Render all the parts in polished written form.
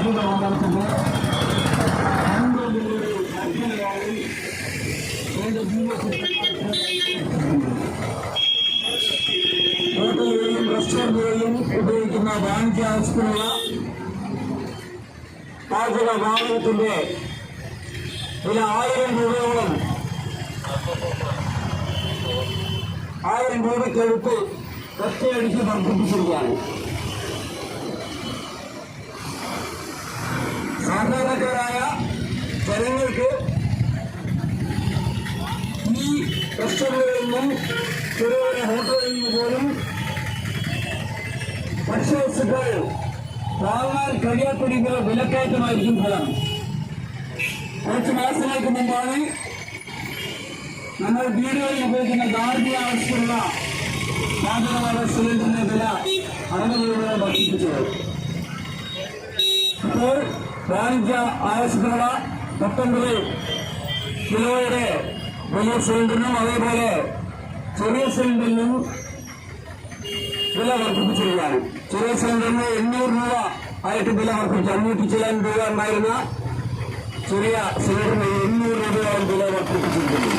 നടത്തുമ്പോൾ ഹോട്ടലുകളിലും റെസ്റ്റോറന്റുകളിലും ഉപയോഗിക്കുന്ന വാണിജ്യ ആവശ്യത്തിനുള്ള പാചക വാഹനത്തിന്റെ വില 1000 രൂപയോളം 1000 രൂപയ്ക്കടുത്ത് ഒറ്റയടിക്ക് വർദ്ധിപ്പിച്ചിരിക്കുകയാണ്. സാധാരണക്കാരായ ജനങ്ങൾക്ക് ഈ റെസ്റ്റോറന്റുകളിൽ നിന്നും ചെറുകിട ഹോട്ടലുകളിൽ നിന്ന് പോലും ഭക്ഷ്യവസ്തുക്കൾ വാങ്ങാൻ കഴിയാത്ത രീതിയിലുള്ള വിലക്കയറ്റമായിരിക്കും ഫലം. കുറച്ച് മാസങ്ങൾക്ക് മുമ്പാണ് നമ്മൾ വീടുകളിൽ ഉപയോഗിക്കുന്ന ഗാർഹിക ആവശ്യമുള്ള പാചകവാത സിലിണ്ടറിന്റെ വില 60 രൂപയോളം വർദ്ധിപ്പിച്ചത്. ഇപ്പോൾ വാണിജ്യ ആവശ്യത്തിനുള്ള 19 കിലോയുടെ വലിയ സിലിണ്ടറിനും അതേപോലെ ചെറിയ സിലിണ്ടറിനും വില വർദ്ധിപ്പിച്ചിരിക്കുകയാണ്. ചെറിയ സിലിണ്ടറിന് 800 രൂപ ആയിട്ട് വില വർദ്ധിപ്പിച്ചു. 500 ചില രൂപ ഉണ്ടായിരുന്ന ചെറിയ സിലിണ്ടറിന് 800 രൂപയോളം വില വർദ്ധിപ്പിച്ചിരിക്കുന്നു.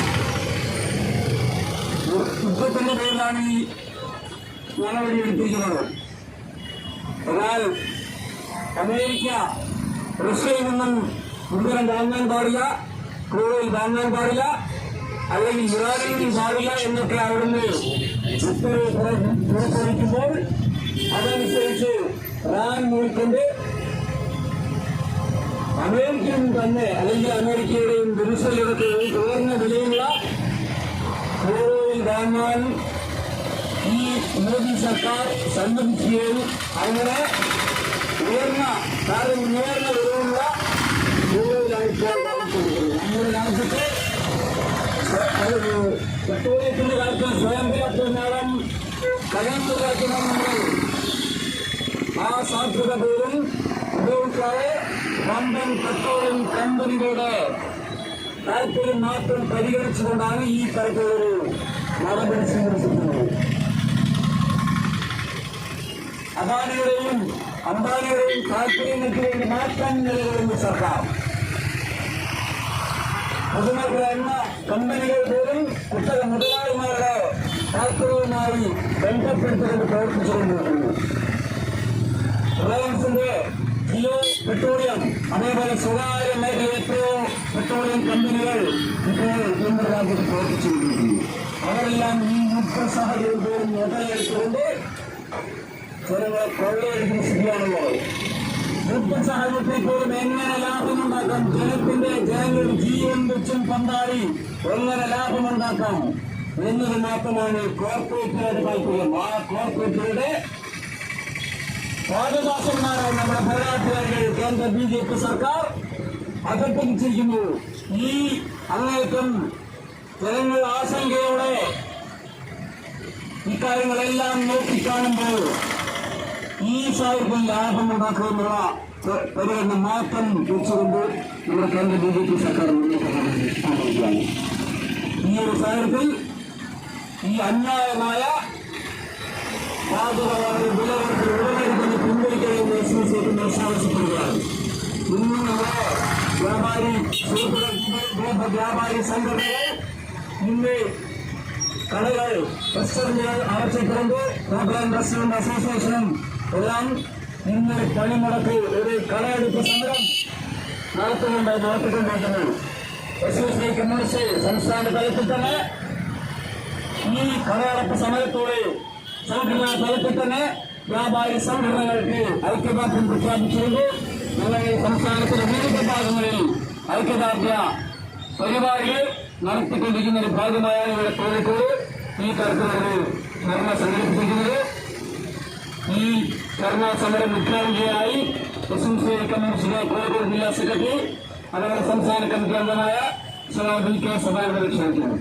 യുദ്ധത്തിന്റെ പേരിലാണ് ഈ നടപടി എടുത്തിരിക്കുന്നത്. എന്നാൽ അമേരിക്ക റഷ്യയിൽ നിന്നും ഇന്ധനം വാങ്ങാൻ പാടില്ല, ക്രൂഡ് ഓയിൽ വാങ്ങാൻ പാടില്ല, അല്ലെങ്കിൽ യുറാനിയം പാടില്ല എന്നൊക്കെ അവിടുന്ന് ഉത്തരവ് പുറപ്പെടുവിക്കുമ്പോൾ അതനുസരിച്ച് ഇറാൻ നോക്കിക്കൊണ്ട് അമേരിക്കൻ തന്നെ അല്ലെങ്കിൽ അമേരിക്കയുടെയും വെനിസ്വേലയുടെയും ഉയർന്ന വിലയുള്ള ക്രൂഡ് ഓയിൽ വാങ്ങാൻ ഈ മോദി സർക്കാർ സമ്മതിക്കുകയും അങ്ങനെ ഉയർന്ന വിലയുള്ള ക്രൂഡ് ഓയിലാണ് ഇപ്പോൾ നമ്മുടെ രാജ്യത്ത് പെട്രോളിയത്തിന്റെ കാര്യത്തിൽ സ്വയം പര്യാപ്തത നേടാൻ കഴിയാത്ത കാര്യത്തിലാണ് നമ്മൾ ആ സാധ്യത പോലും ഉപയോഗിക്കാതെ വമ്പൻ പെട്രോളിയം കമ്പനികളുടെ താല്പര്യം മാത്രം പരിഗണിച്ചുകൊണ്ടാണ് ഈ തരത്തിലൊരു നടപടി സ്വീകരിച്ചിട്ടുള്ളത്. അദാനിയുടെയും അംബാനിയുടെയും താല്പര്യങ്ങൾക്ക് വേണ്ടി മാത്രം നിലകൊള്ളുന്ന സർക്കാർ പൊതുമേഖല എന്ന കമ്പനികൾ പോലും കുത്തക മുതലാളിമാരുടെ താല്പര്യവുമായി ബന്ധപ്പെടുത്തിക്കൊണ്ട് പ്രവർത്തിച്ചുകൊണ്ടിരിക്കുന്നു. റിലയൻസിന്റെ ജിയോ പെട്രോളിയം അതേപോലെ സ്വകാര്യ മേഖല എത്രയോ പെട്രോളിയം കമ്പനികൾ ഇപ്പോൾ നമ്മുടെ രാജ്യത്ത് പ്രവർത്തിച്ചുകൊണ്ടിരിക്കുന്നു. അവരെല്ലാം ഈ യുദ്ധ സാഹചര്യം പോലും മുതലെടുത്തുകൊണ്ട് ജനങ്ങളെ കൊള്ളയടിക്കുന്ന സ്ഥിതിയാണുള്ളത്. യുദ്ധ സാഹചര്യത്തിൽ പോലും എങ്ങനെ ലാഭമുണ്ടാക്കാം, ജനങ്ങളുടെ ജീവൻ വെച്ചും പന്താടി എങ്ങനെ ലാഭമുണ്ടാക്കാം എന്നത് മാത്രമാണ് കോർപ്പറേറ്റുകളുടെ താല്പര്യം. ആ കോർപ്പറേറ്റുകളുടെ പാദദാസന്മാരാണ് നമ്മുടെ ഭരണാധികാരികൾ. കേന്ദ്ര BJP സർക്കാർ അധപ്പതിച്ചിരിക്കുന്നു. ഈ അങ്ങേറ്റം ജനങ്ങൾ ആശങ്കയോടെ ഇക്കാര്യങ്ങളെല്ലാം നോക്കിക്കാണുമ്പോൾ ഈ സാഹചര്യത്തിൽ ലാഭമുണ്ടാക്കുമെന്നുള്ള പരിഗണന മാത്രം വെച്ചുകൊണ്ട് നമ്മുടെ കേന്ദ്ര BJP സർക്കാർ മുന്നോട്ട് കൊണ്ടുപോവുകയാണ്. ഈ ഒരു സാഹചര്യത്തിൽ ഈ അന്യായമായ പാചകവാത വിലവർദ്ധന ഉടനെടുക്കുന്ന പിൻവലിക്കണമെന്ന് SSC ആവശ്യപ്പെടുകയാണ്. ഇന്ന് നമ്മുടെ വ്യാപാരി സംഘടനകൾ ഇന്ന് കടകൾ റെസ്റ്റോറന്റുകൾ അടച്ചിട്ടുണ്ട്. ഹോട്ടൽ ആൻഡ് റെസ്റ്റോറന്റ് അസോസിയേഷനും എല്ലാം ഇന്ന് പണിമുടക്ക് ഒരു കടയെടുപ്പ് സമരം നടത്തിക്കൊണ്ടിരിക്കുന്നു. SSC കമ്മ്യൂണിസ്റ്റ് സംസ്ഥാന തലത്തിൽ തന്നെ ഈ കടയടപ്പ് സമരത്തോടെ സംഘടനാ തലത്തിൽ തന്നെ വ്യാപാരി സംഘടനകൾക്ക് ഐക്യദാർഢ്യം പ്രഖ്യാപിച്ചുകൊണ്ട് ഞങ്ങൾ സംസ്ഥാനത്തിന്റെ വിവിധ ഭാഗങ്ങളിൽ ഐക്യദാർഢ്യ പരിപാടികൾ നടത്തിക്കൊണ്ടിരിക്കുന്ന ഒരു ഭാഗമായാണ് ഇവിടെ കോഴിക്കോട് ഈ തരത്തിലൊരു ധർണ സംഘടിപ്പിച്ചിരിക്കുന്നത്. ഈ ധർണാ സമരം മുഖ്യാതിഥിയായി SSC കമ്മ്യൂണിസ്റ്റ് കോഴിക്കോട് ജില്ലാ സെക്രട്ടറി അതുപോലെ സംസ്ഥാന കമ്മിറ്റി അംഗമായ ശ്രീ BK സഭാനന്ദനെ ക്ഷണിക്കുന്നു.